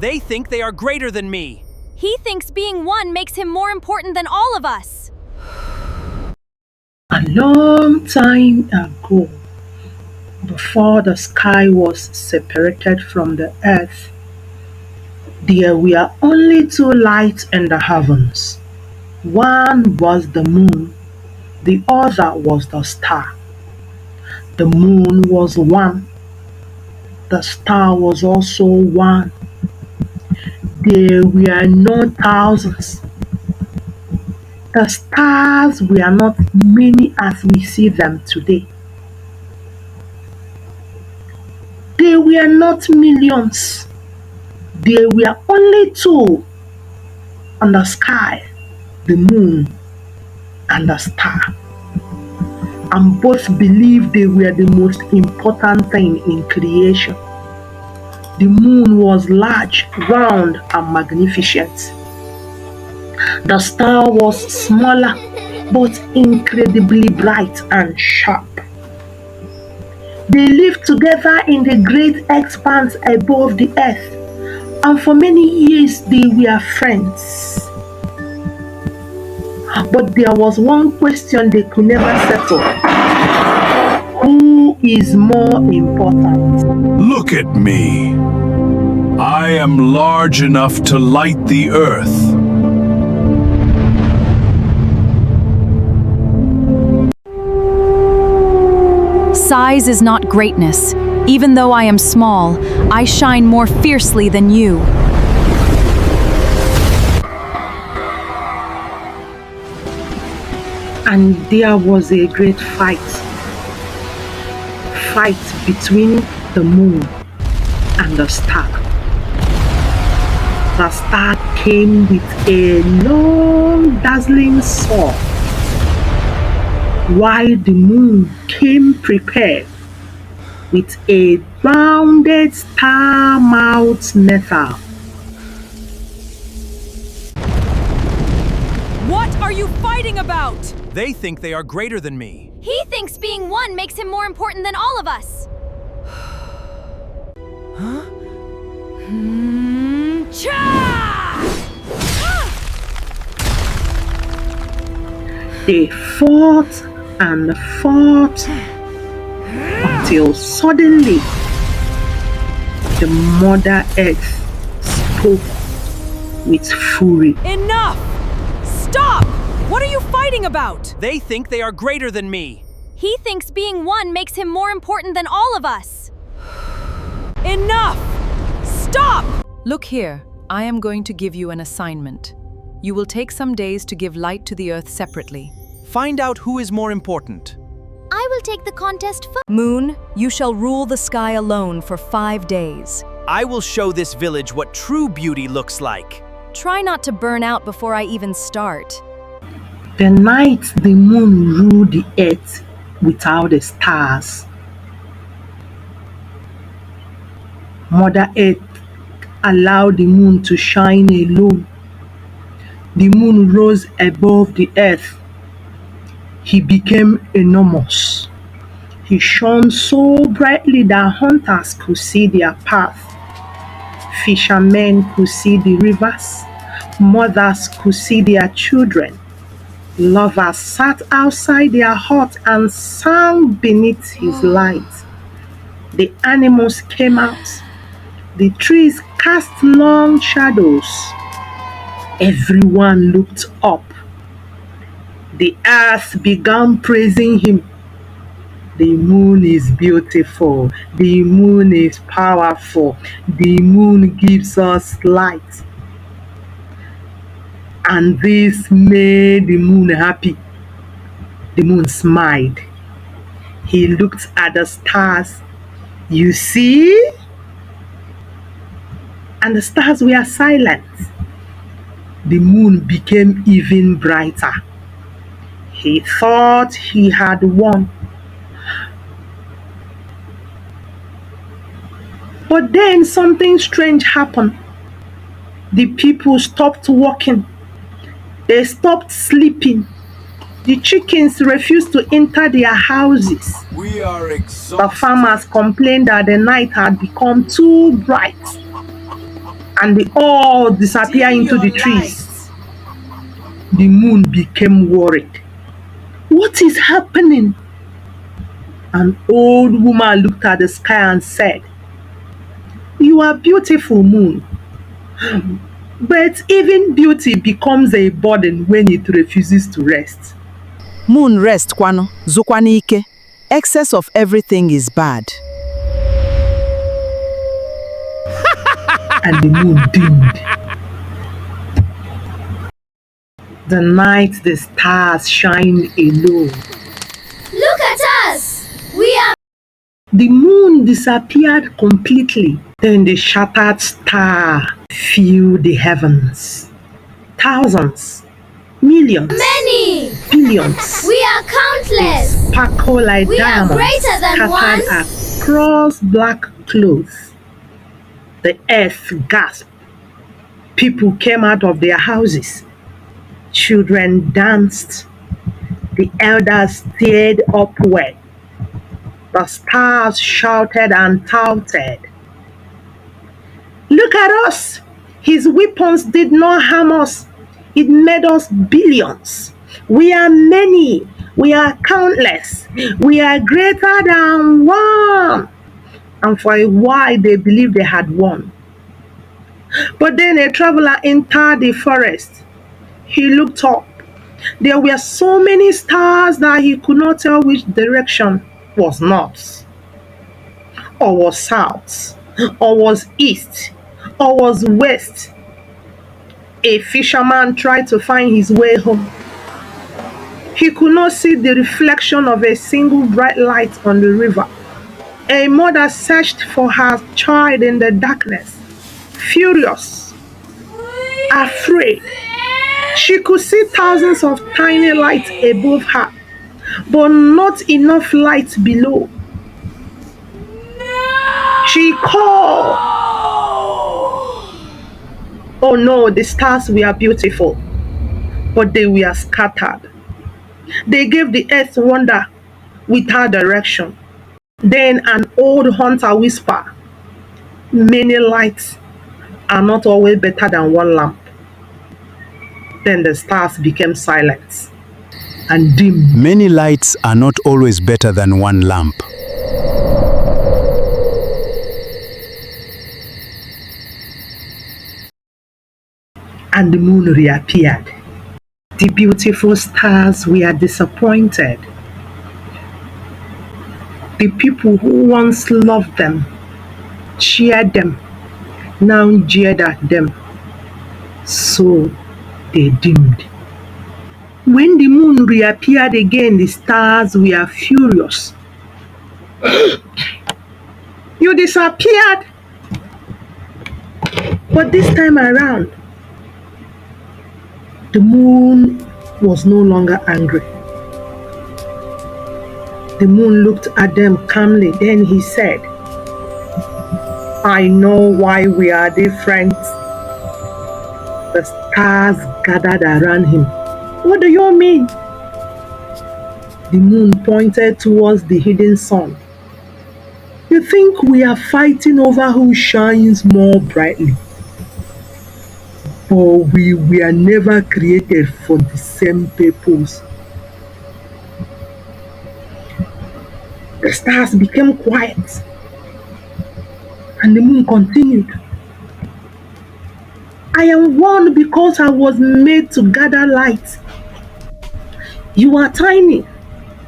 They think they are greater than me. He thinks being one makes him more important than all of us. A long time ago, before the sky was separated from the earth, there were only two lights in the heavens. One was the moon, the other was the star. The moon was one, the star was also one. There were no thousands. The stars were not many as we see them today. They were not millions. There were only two on the sky, the moon and the star. And both believed they were the most important thing in creation. The moon was large, round, and magnificent. The star was smaller, but incredibly bright and sharp. They lived together in the great expanse above the earth, and for many years they were friends. But there was one question they could never settle. Who is more important? Look at me. I am large enough to light the earth. Size is not greatness. Even though I am small, I shine more fiercely than you. And there was a great fight between the moon and the star. The star came with a long, dazzling sword, while the moon came prepared with a rounded star-mouthed metal. What are you fighting about? They think they are greater than me. He thinks being one makes him more important than all of us. Huh? They fought and fought until suddenly the Mother Earth spoke with fury. Enough! Stop! What are you fighting about? They think they are greater than me. He thinks being one makes him more important than all of us. Enough! Stop! Look here, I am going to give you an assignment. You will take some days to give light to the earth separately. Find out who is more important. I will take the contest first. Moon, you shall rule the sky alone for 5 days. I will show this village what true beauty looks like. Try not to burn out before I even start. The night the moon ruled the earth without the stars. Mother Earth allowed the moon to shine alone. The moon rose above the earth. He became enormous. He shone so brightly that hunters could see their path. Fishermen could see the rivers. Mothers could see their children. Lovers sat outside their hut and sang beneath his light. The animals came out. The trees cast long shadows. Everyone looked up. The earth began praising him. The moon is beautiful. The moon is powerful. The moon gives us light. And this made the moon happy. The moon smiled. He looked at the stars. You see? And the stars were silent. The moon became even brighter. He thought he had won. But then something strange happened. The people stopped walking. They stopped sleeping. The chickens refused to enter their houses. We are The exhausted. farmers complained that the night had become too bright. and they all disappear into the trees. The moon became worried. What is happening? An old woman looked at the sky and said, "You are beautiful, moon. But even beauty becomes a burden when it refuses to rest." Moon rest kwano, zukwani ike. Excess of everything is bad. And the moon dimmed. The night the stars shine alone. Look at us! We are. The moon disappeared completely. Then the shattered star filled the heavens. Thousands, millions, Many! billions. We are countless! Sparkle like We are diamonds greater than one. scattered across black clothes. The earth gasped. People came out of their houses. Children danced. The elders stared upward. The stars shouted and touted. "Look at us! His weapons did not harm us. It made us billions. We are many. We are countless. We are greater than one." And for a while they believed they had won. But then a traveler entered the forest. He looked up. There were so many stars that he could not tell which direction was north, or was south, or was east, or was west. A fisherman tried to find his way home. He could not see the reflection of a single bright light on the river. A mother searched for her child in the darkness, furious, afraid. She could see thousands of tiny lights above her, but not enough light below. She called. Oh no, the stars were beautiful, but they were scattered. They gave the earth wonder without direction. Then an old hunter whispered, "Many lights are not always better than one lamp." Then the stars became silent and dim. Many lights are not always better than one lamp. And the moon reappeared. The beautiful stars were disappointed. The people who once loved them, cheered them, now jeered at them. So they dimmed. When the moon reappeared again, the stars were furious. "You disappeared!" But this time around, the moon was no longer angry. The moon looked at them calmly. Then he said, "I know why we are different." The stars gathered around him. "What do you mean?" The moon pointed towards the hidden sun. "You think we are fighting over who shines more brightly? But we were never created for the same purpose." The stars became quiet, and the moon continued. "I am one because I was made to gather light. You are tiny,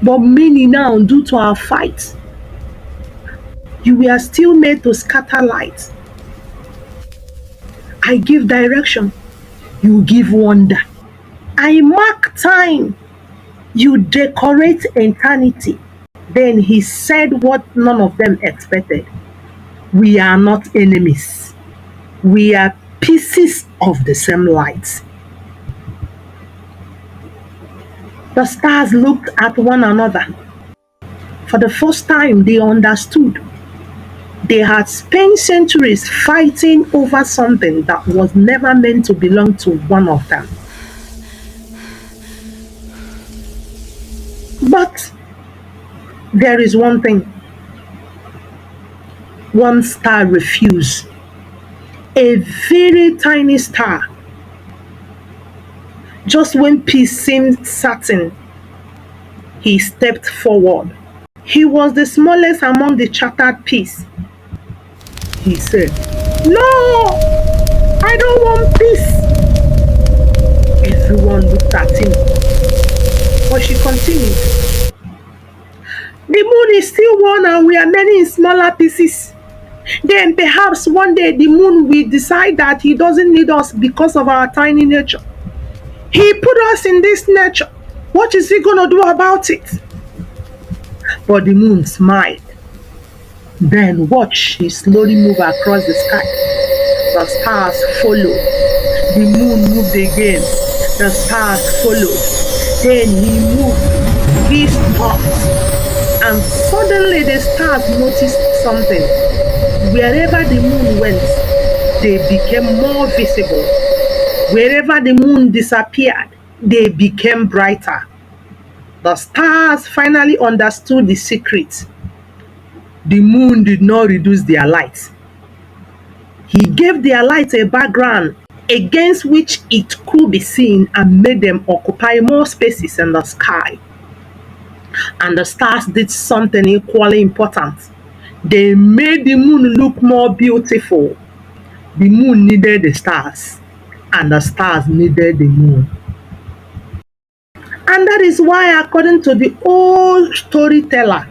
but many now due to our fight. You were still made to scatter light. I give direction, you give wonder. I mark time, you decorate eternity." Then he said what none of them expected. "We are not enemies. We are pieces of the same light." The stars looked at one another. For the first time, they understood. They had spent centuries fighting over something that was never meant to belong to one of them. But there is one thing. One star refused. a very tiny star. Just when peace seemed certain, he stepped forward. He was the smallest among the chartered peace. He said, "No, I don't want peace." Everyone looked at him, but she continued, "The moon is still one and we are many in smaller pieces. Then perhaps one day the moon will decide that he doesn't need us because of our tiny nature. He put us in this nature. What is he going to do about it?" But the moon smiled. Then watch he slowly move across the sky. The stars followed. The moon moved again. The stars followed. Then he moved. He stopped. And suddenly the stars noticed something. Wherever the moon went, they became more visible. Wherever the moon disappeared, they became brighter. The stars finally understood the secret. The moon did not reduce their light. He gave their light a background against which it could be seen and made them occupy more spaces in the sky. And the stars did something equally important. They made the moon look more beautiful. The moon needed the stars, and the stars needed the moon. And that is why, according to the old storyteller,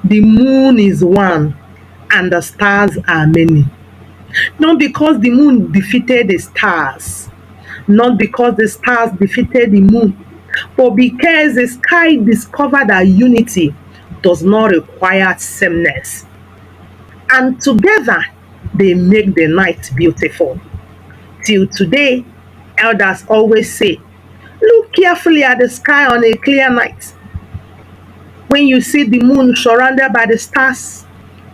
the moon is one and the stars are many. Not because the moon defeated the stars, not because the stars defeated the moon, but because the sky discovered that unity does not require sameness. And together they make the night beautiful. Till today, elders always say, look carefully at the sky on a clear night. When you see the moon surrounded by the stars,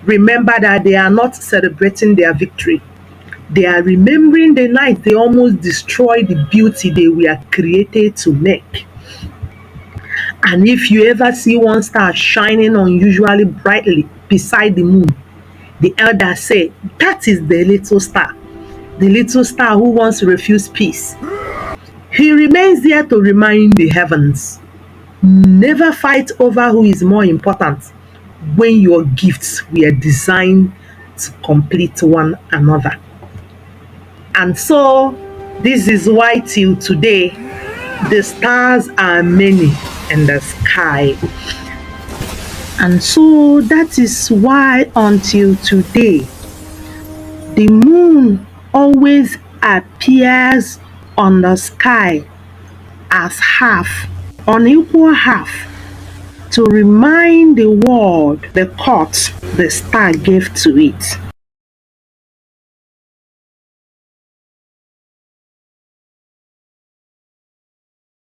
remember that they are not celebrating their victory. They are remembering the night they almost destroyed the beauty they were created to make. And if you ever see one star shining unusually brightly beside the moon, the elders say, that is the little star who once refused peace. He remains there to remind the heavens. Never fight over who is more important when your gifts were designed to complete one another. And so, this is why till today, the stars are many in the sky. And so, that is why until today, the moon always appears on the sky as half, unequal half, to remind the world the court the star gave to it.